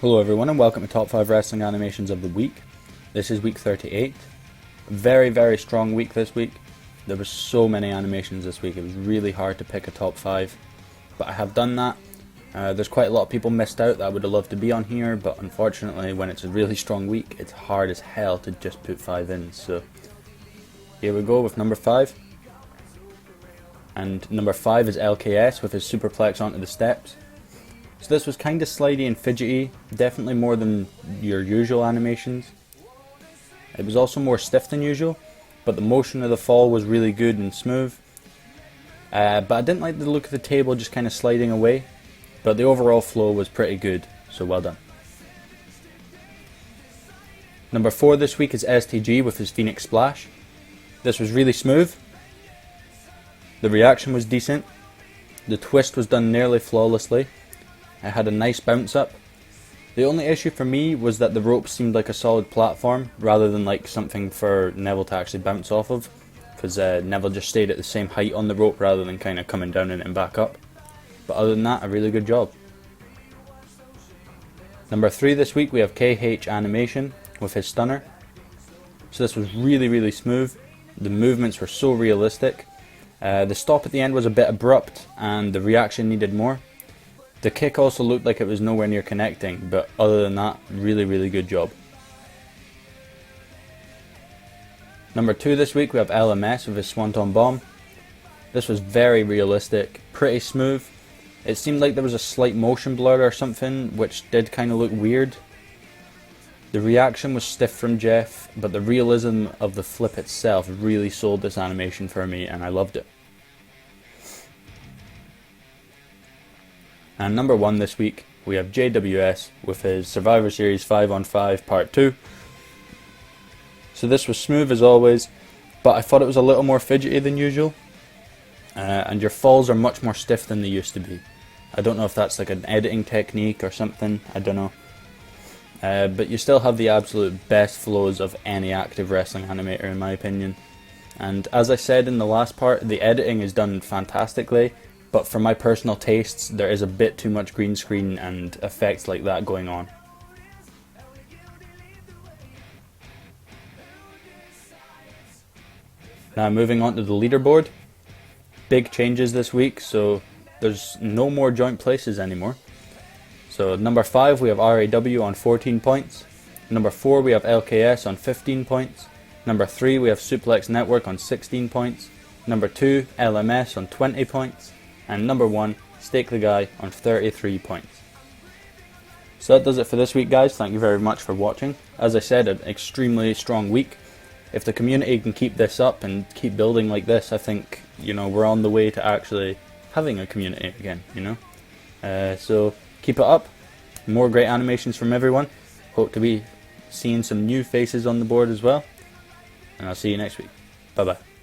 Hello everyone and welcome to Top 5 Wrestling Animations of the Week. This is week 38. Very strong week this week. There were so many animations this week, it was really hard to pick a top 5. But I have done that. There's quite a lot of people missed out that I would have loved to be on here, but unfortunately when it's a really strong week, it's hard as hell to just put 5 in. So here we go with number 5. And number 5 is LKS with his superplex onto the steps. So this was kind of slidey and fidgety, definitely more than your usual animations. It was also more stiff than usual, but the motion of the fall was really good and smooth. But I didn't like the look of the table just kind of sliding away, but the overall flow was pretty good, so well done. Number 4 this week is STG with his Phoenix Splash. This was really smooth. The reaction was decent. The twist was done nearly flawlessly. It had a nice bounce up. The only issue for me was that the rope seemed like a solid platform rather than like something for Neville to actually bounce off of, because Neville just stayed at the same height on the rope rather than kind of coming down in it and back up. But other than that, a really good job. Number 3 this week we have KH Animation with his stunner. So this was really smooth. The movements were so realistic. The stop at the end was a bit abrupt and the reaction needed more. The kick also looked like it was nowhere near connecting, but other than that, really good job. Number 2 this week we have LMS with his Swanton Bomb. This was very realistic, pretty smooth. It seemed like there was a slight motion blur or something, which did kind of look weird. The reaction was stiff from Jeff, but the realism of the flip itself really sold this animation for me and I loved it. And number 1 this week, we have JWS with his Survivor Series 5-on-5 Part 2. So this was smooth as always, but I thought it was a little more fidgety than usual. And your falls are much more stiff than they used to be. I don't know if that's like an editing technique or something, I don't know. But you still have the absolute best flows of any active wrestling animator in my opinion. And as I said in the last part, the editing is done fantastically. But for my personal tastes, there is a bit too much green screen and effects like that going on. Now moving on to the leaderboard. Big changes this week, so there's no more joint places anymore. So number 5 we have ARW on 14 points. Number 4 we have LKS on 15 points. Number 3 we have SuplexNetwork on 16 points. Number 2 LMS on 20 points. And number 1, SteakTheGuy on 33 points. So that does it for this week guys, thank you very much for watching. As I said, an extremely strong week. If the community can keep this up and keep building like this, I think, we're on the way to actually having a community again, So keep it up, more great animations from everyone. Hope to be seeing some new faces on the board as well. And I'll see you next week. Bye bye.